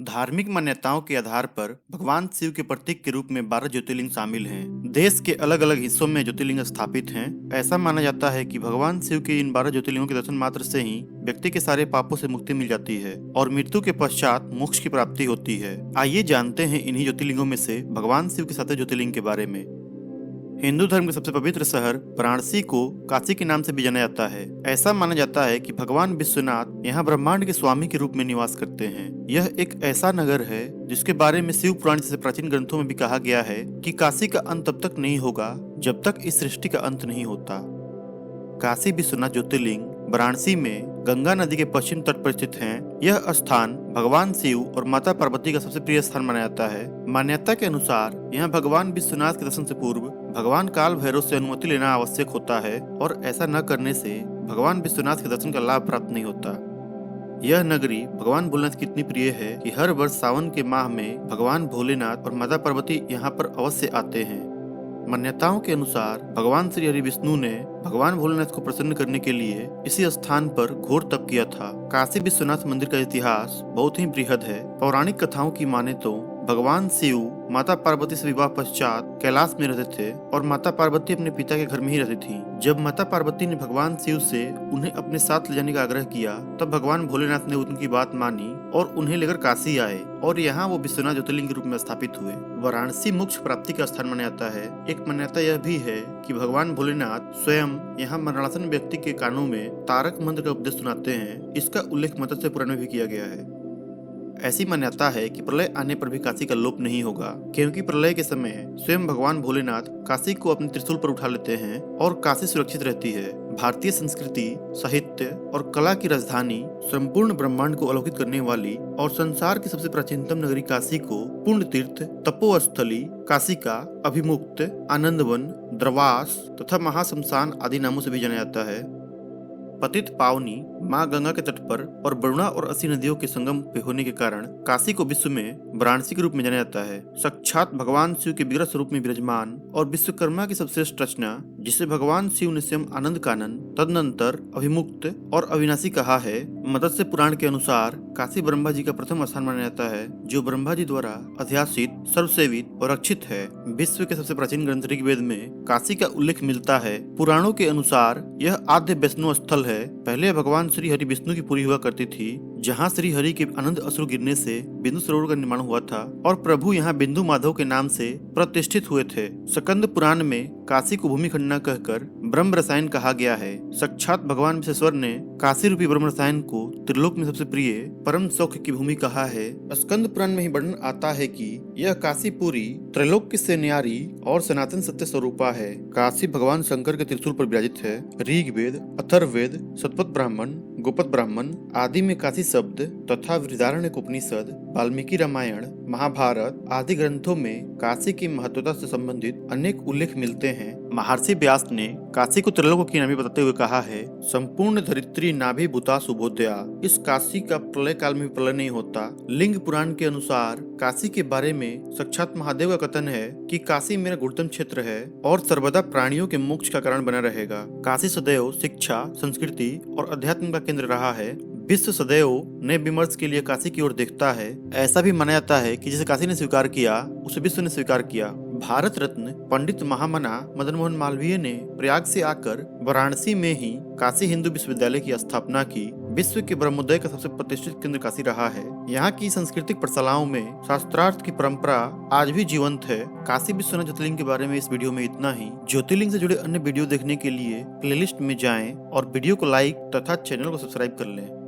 धार्मिक मान्यताओं के आधार पर भगवान शिव के प्रतीक के रूप में 12 ज्योतिर्लिंग शामिल हैं। देश के अलग अलग हिस्सों में ज्योतिर्लिंग स्थापित हैं। ऐसा माना जाता है कि भगवान शिव के इन 12 ज्योतिर्लिंगों के दर्शन मात्र से ही व्यक्ति के सारे पापों से मुक्ति मिल जाती है और मृत्यु के पश्चात मोक्ष की प्राप्ति होती है। आइए जानते हैं इन्हीं ज्योतिर्लिंगों में से भगवान शिव के 7 ज्योतिर्लिंग के बारे में। हिंदू धर्म के सबसे पवित्र शहर वाराणसी को काशी के नाम से भी जाना जाता है। ऐसा माना जाता है कि भगवान विश्वनाथ यहाँ ब्रह्मांड के स्वामी के रूप में निवास करते हैं। यह एक ऐसा नगर है जिसके बारे में शिव पुराण जैसे प्राचीन ग्रंथों में भी कहा गया है कि काशी का अंत तब तक नहीं होगा जब तक इस सृष्टि का अंत नहीं होता। काशी विश्वनाथ ज्योतिर्लिंग वाराणसी में गंगा नदी के पश्चिम तट पर स्थित है। यह स्थान भगवान शिव और माता पार्वती का सबसे प्रिय स्थान माना जाता है। मान्यता के अनुसार यहाँ भगवान विश्वनाथ के दर्शन से पूर्व भगवान काल भैरव से अनुमति लेना आवश्यक होता है और ऐसा न करने से भगवान विश्वनाथ के दर्शन का लाभ प्राप्त नहीं होता। यह नगरी भगवान भोलेनाथ की इतनी प्रिय है कि हर वर्ष सावन के माह में भगवान भोलेनाथ और माता पार्वती यहाँ पर अवश्य आते हैं। मान्यताओं के अनुसार भगवान श्री हरि विष्णु ने भगवान भोलेनाथ को प्रसन्न करने के लिए इसी स्थान पर घोर तप किया था। काशी विश्वनाथ मंदिर का इतिहास बहुत ही बृहद है। पौराणिक कथाओं की माने तो भगवान शिव माता पार्वती से विवाह पश्चात कैलाश में रहते थे और माता पार्वती अपने पिता के घर में ही रहती थी। जब माता पार्वती ने भगवान शिव से उन्हें अपने साथ ले जाने का आग्रह किया तब भगवान भोलेनाथ ने उनकी बात मानी और उन्हें लेकर काशी आए और यहाँ वो विश्वनाथ ज्योतिर्लिंग के रूप में स्थापित हुए। वाराणसी मोक्ष प्राप्ति का स्थान माना जाता है। एक मान्यता यह भी है कि भगवान भोलेनाथ स्वयं यहाँ मरणासन व्यक्ति के कानों में तारक मंत्र का उपदेश सुनाते हैं। इसका उल्लेख मत्स्य पुराण में भी किया गया है। ऐसी मान्यता है कि प्रलय आने पर भी काशी का लोप नहीं होगा, क्योंकि प्रलय के समय स्वयं भगवान भोलेनाथ काशी को अपने त्रिशूल पर उठा लेते हैं और काशी सुरक्षित रहती है। भारतीय संस्कृति, साहित्य और कला की राजधानी, संपूर्ण ब्रह्मांड को अलौकिक करने वाली और संसार की सबसे प्राचीनतम नगरी काशी को पुण्य तीर्थ, तपोस्थली, काशी का अभिमुक्त, आनंदवन, द्रवास तथा महाशमशान आदि नामों से भी जाना जाता है। पतित पावनी माँ गंगा के तट पर और वरुणा और असी नदियों के संगम पे होने के कारण काशी को विश्व में वाराणसी के रूप में जाना जाता है। साक्षात भगवान शिव के विग्रह स्वरूप में विराजमान और विश्वकर्मा की सबश्रेष्ठ रचना, जिसे भगवान शिव ने स्वयं आनंद कानन, तदनंतर अभिमुक्त और अविनाशी कहा है। मत्स्य पुराण के अनुसार काशी ब्रह्मा जी का प्रथम स्थान माना जाता है, जो ब्रह्मा जी द्वारा अध्यासित, सर्वसेवित और रक्षित है। विश्व के सबसे प्राचीन ग्रंथ ऋग्वेद में काशी का उल्लेख मिलता है। पुराणों के अनुसार यह आद्य वैष्णव स्थल है। पहले भगवान श्री हरि विष्णु की पूरी हुआ करती थी, जहाँ श्री हरि के अनंत अश्रु गिरने से बिंदु सरोवर का निर्माण हुआ था और प्रभु यहाँ बिंदु माधव के नाम से प्रतिष्ठित हुए थे। स्कंद पुराण में काशी को भूमि खंडना कहकर ब्रह्म रसायन कहा गया है। साक्षात भगवान विश्वेश्वर ने काशी रूपी ब्रह्म रसायन को त्रिलोक में सबसे प्रिय परम सौख्य की भूमि कहा है। स्कंद पुराण में ही वर्णन आता है कि यह काशीपुरी त्रैलोक्य से न्यारी और सनातन सत्य स्वरूपा है। काशी भगवान शंकर के त्रिशूल पर विराजित है। ऋग्वेद, अथर्ववेद, शतपथ ब्राह्मण, गोपद ब्राह्मण आदि में काशी शब्द तथा वृदारण्यक उपनिषद, वाल्मीकि रामायण, महाभारत आदि ग्रंथों में काशी की महत्वता से संबंधित अनेक उल्लेख मिलते हैं। महर्षि व्यास ने काशी को त्रिलोक की नामी बताते हुए कहा है, संपूर्ण धरित्री नाभि भूता सुबोध्या। इस काशी का प्रलय काल में प्रलय नहीं होता। लिंग पुराण के अनुसार काशी के बारे में साक्षात महादेव का कथन है कि काशी मेरा गुरुतम क्षेत्र है और सर्वदा प्राणियों के मोक्ष का कारण बना रहेगा। काशी सदैव शिक्षा, संस्कृति और अध्यात्म का केंद्र रहा है। विश्व सदैव नए विमर्श के लिए काशी की ओर देखता है। ऐसा भी माना जाता है कि जिसे काशी ने स्वीकार किया उसे विश्व ने स्वीकार किया। भारत रत्न पंडित महामना मदन मोहन मालवीय ने प्रयाग से आकर वाराणसी में ही काशी हिंदू विश्वविद्यालय की स्थापना की। विश्व के ब्रह्मोदय का सबसे प्रतिष्ठित केंद्र काशी रहा है। यहाँ की सांस्कृतिक पाठशालाओं में शास्त्रार्थ की परंपरा आज भी जीवंत है। काशी विश्वनाथ ज्योतिर्लिंग के बारे में इस वीडियो में इतना ही। ज्योतिर्लिंग से जुड़े अन्य वीडियो देखने के लिए प्लेलिस्ट में जाएं और वीडियो को लाइक तथा चैनल को सब्सक्राइब कर लें।